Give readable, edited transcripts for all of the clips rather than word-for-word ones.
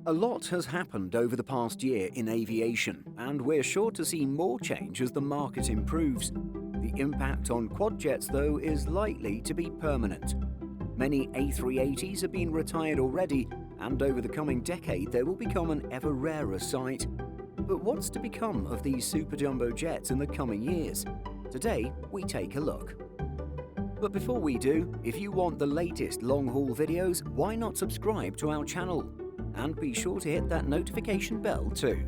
A lot has happened over the past year in aviation, and we're sure to see more change as the market improves. The impact on quad-jets, though, is likely to be permanent. Many A380s have been retired already, and over the coming decade they will become an ever rarer sight. But what's to become of these super jumbo jets in the coming years? Today, we take a look. But before we do, if you want the latest long-haul videos, why not subscribe to our channel? And be sure to hit that notification bell too.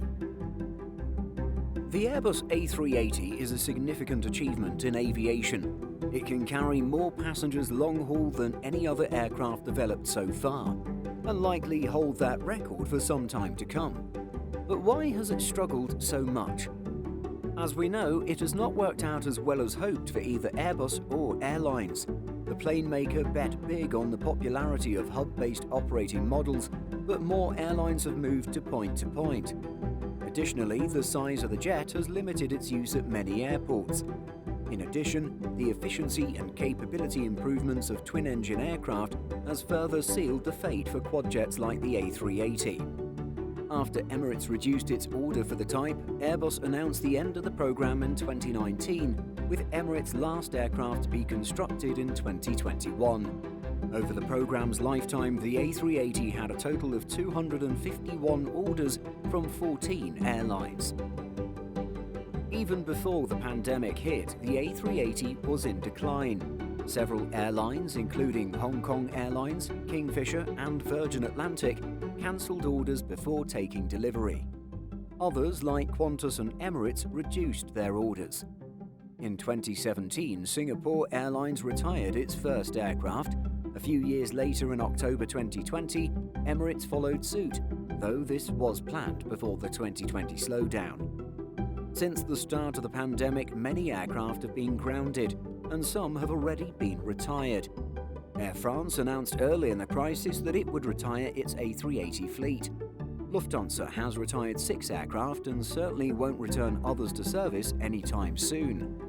The Airbus A380 is a significant achievement in aviation. It can carry more passengers long-haul than any other aircraft developed so far, and likely hold that record for some time to come. But why has it struggled so much? As we know, it has not worked out as well as hoped for either Airbus or airlines. The plane maker bet big on the popularity of hub-based operating models, but more airlines have moved to point-to-point. Additionally, the size of the jet has limited its use at many airports. In addition, the efficiency and capability improvements of twin-engine aircraft has further sealed the fate for quad-jets like the A380. After Emirates reduced its order for the type, Airbus announced the end of the program in 2019, with Emirates' last aircraft to be constructed in 2021. Over the program's lifetime, the A380 had a total of 251 orders from 14 airlines. Even before the pandemic hit, the A380 was in decline. Several airlines, including Hong Kong Airlines, Kingfisher, and Virgin Atlantic, cancelled orders before taking delivery. Others, like Qantas and Emirates, reduced their orders. In 2017, Singapore Airlines retired its first aircraft. A few years later, in October 2020, Emirates followed suit, though this was planned before the 2020 slowdown. Since the start of the pandemic, many aircraft have been grounded, and some have already been retired. Air France announced early in the crisis that it would retire its A380 fleet. Lufthansa has retired 6 aircraft and certainly won't return others to service anytime soon.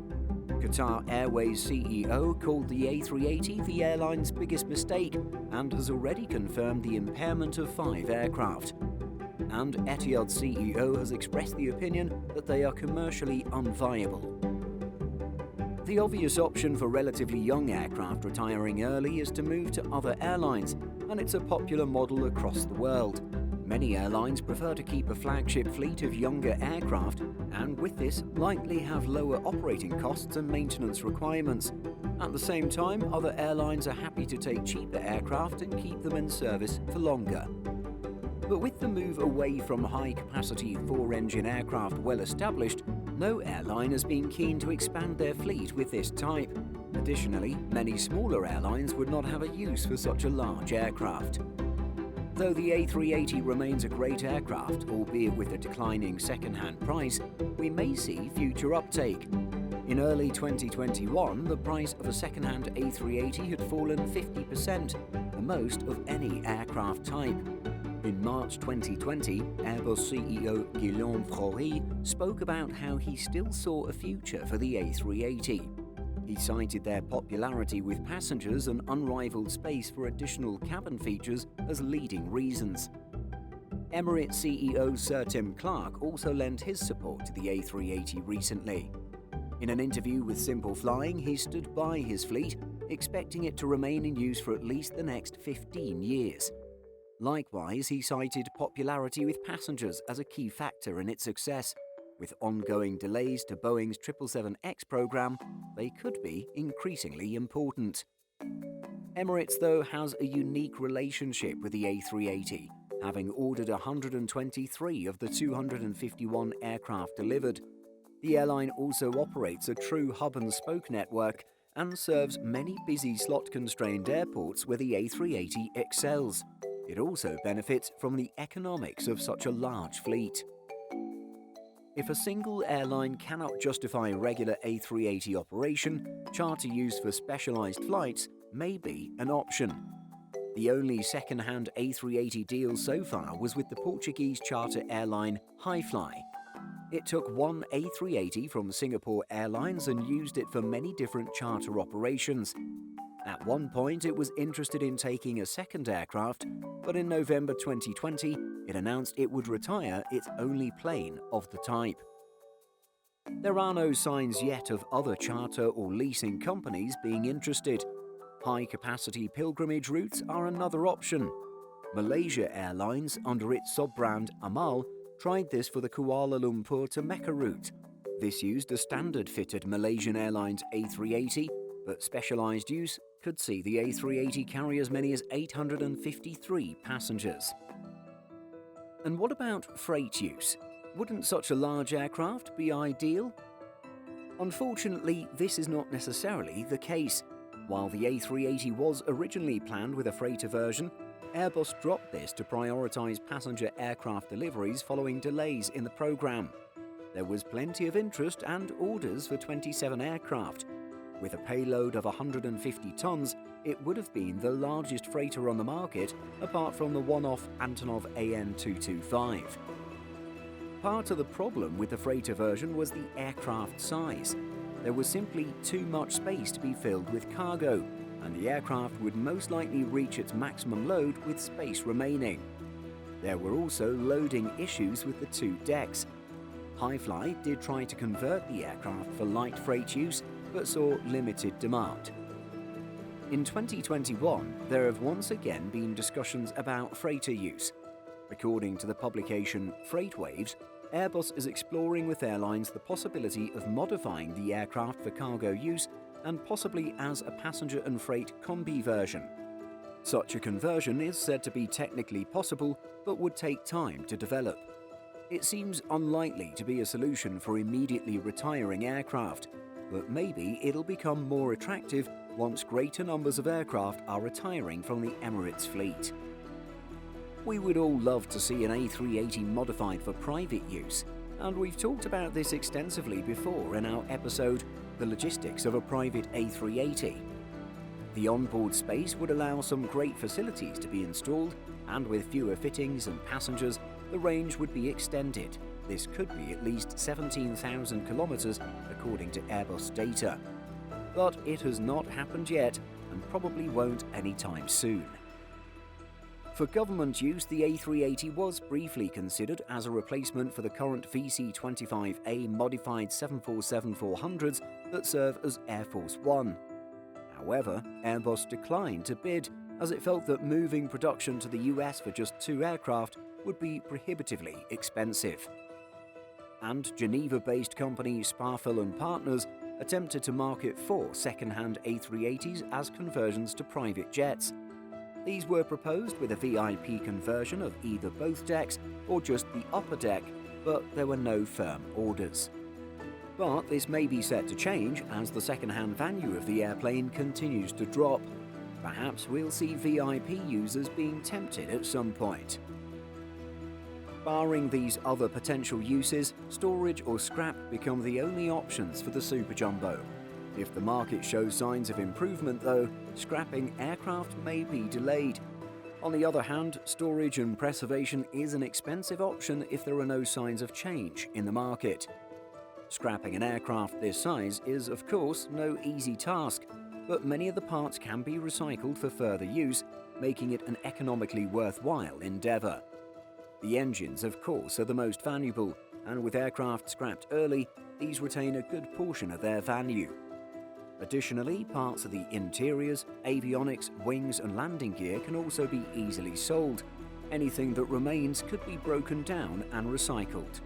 Qatar Airways CEO called the A380 the airline's biggest mistake and has already confirmed the impairment of 5 aircraft. And Etihad CEO has expressed the opinion that they are commercially unviable. The obvious option for relatively young aircraft retiring early is to move to other airlines, and it's a popular model across the world. Many airlines prefer to keep a flagship fleet of younger aircraft, and with this, likely have lower operating costs and maintenance requirements. At the same time, other airlines are happy to take cheaper aircraft and keep them in service for longer. But with the move away from high-capacity 4-engine aircraft well established, no airline has been keen to expand their fleet with this type. Additionally, many smaller airlines would not have a use for such a large aircraft. Though the A380 remains a great aircraft, albeit with a declining second-hand price, we may see future uptake. In early 2021, the price of a second-hand A380 had fallen 50%, the most of any aircraft type. In March 2020, Airbus CEO Guillaume Faury spoke about how he still saw a future for the A380. He cited their popularity with passengers and unrivaled space for additional cabin features as leading reasons. Emirates CEO Sir Tim Clark also lent his support to the A380 recently. In an interview with Simple Flying, he stood by his fleet, expecting it to remain in use for at least the next 15 years. Likewise, he cited popularity with passengers as a key factor in its success. With ongoing delays to Boeing's 777X program, they could be increasingly important. Emirates, though, has a unique relationship with the A380, having ordered 123 of the 251 aircraft delivered. The airline also operates a true hub-and-spoke network and serves many busy slot-constrained airports where the A380 excels. It also benefits from the economics of such a large fleet. If a single airline cannot justify regular A380 operation, charter use for specialized flights may be an option. The only second-hand A380 deal so far was with the Portuguese charter airline Highfly. It took one A380 from Singapore Airlines and used it for many different charter operations. At one point, it was interested in taking a second aircraft, but in November 2020, it announced it would retire its only plane of the type. There are no signs yet of other charter or leasing companies being interested. High-capacity pilgrimage routes are another option. Malaysia Airlines, under its sub-brand Amal, tried this for the Kuala Lumpur to Mecca route. This used a standard-fitted Malaysian Airlines A380, but specialised use could see the A380 carry as many as 853 passengers. And what about freight use? Wouldn't such a large aircraft be ideal? Unfortunately, this is not necessarily the case. While the A380 was originally planned with a freighter version, Airbus dropped this to prioritise passenger aircraft deliveries following delays in the programme. There was plenty of interest and orders for 27 aircraft. With a payload of 150 tons, it would have been the largest freighter on the market, apart from the one-off Antonov AN225. Part of the problem with the freighter version was the aircraft size. There was simply too much space to be filled with cargo, and the aircraft would most likely reach its maximum load with space remaining. There were also loading issues with the two decks. Highfly did try to convert the aircraft for light freight use, but saw limited demand. In 2021, there have once again been discussions about freighter use. According to the publication Freightwaves, Airbus is exploring with airlines the possibility of modifying the aircraft for cargo use and possibly as a passenger and freight combi version. Such a conversion is said to be technically possible, but would take time to develop. It seems unlikely to be a solution for immediately retiring aircraft, but maybe it'll become more attractive once greater numbers of aircraft are retiring from the Emirates fleet. We would all love to see an A380 modified for private use, and we've talked about this extensively before in our episode, The Logistics of a Private A380. The onboard space would allow some great facilities to be installed, and with fewer fittings and passengers, the range would be extended. This could be at least 17,000 kilometers, according to Airbus data. But it has not happened yet, and probably won't anytime soon. For government use, the A380 was briefly considered as a replacement for the current VC-25A modified 747-400s that serve as Air Force One. However, Airbus declined to bid, as it felt that moving production to the US for just two aircraft would be prohibitively expensive. And Geneva-based company Sparfel & Partners attempted to market 4 second-hand A380s as conversions to private jets. These were proposed with a VIP conversion of either both decks or just the upper deck, but there were no firm orders. But this may be set to change as the second-hand value of the airplane continues to drop. Perhaps we'll see VIP users being tempted at some point. Barring these other potential uses, storage or scrap become the only options for the Super Jumbo. If the market shows signs of improvement, though, scrapping aircraft may be delayed. On the other hand, storage and preservation is an expensive option if there are no signs of change in the market. Scrapping an aircraft this size is, of course, no easy task, but many of the parts can be recycled for further use, making it an economically worthwhile endeavour. The engines, of course, are the most valuable, and with aircraft scrapped early, these retain a good portion of their value. Additionally, parts of the interiors, avionics, wings and landing gear can also be easily sold. Anything that remains could be broken down and recycled.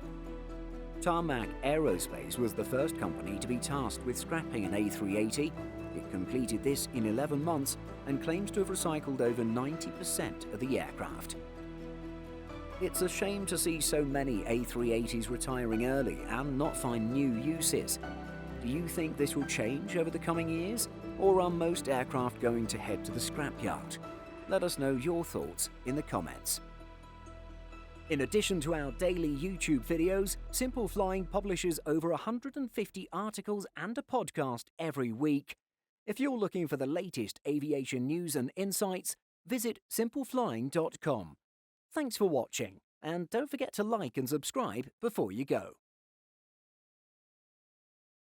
Tarmac Aerospace was the first company to be tasked with scrapping an A380. It completed this in 11 months and claims to have recycled over 90% of the aircraft. It's a shame to see so many A380s retiring early and not find new uses. Do you think this will change over the coming years, or are most aircraft going to head to the scrapyard? Let us know your thoughts in the comments. In addition to our daily YouTube videos, Simple Flying publishes over 150 articles and a podcast every week. If you're looking for the latest aviation news and insights, visit simpleflying.com. Thanks for watching, and don't forget to like and subscribe before you go.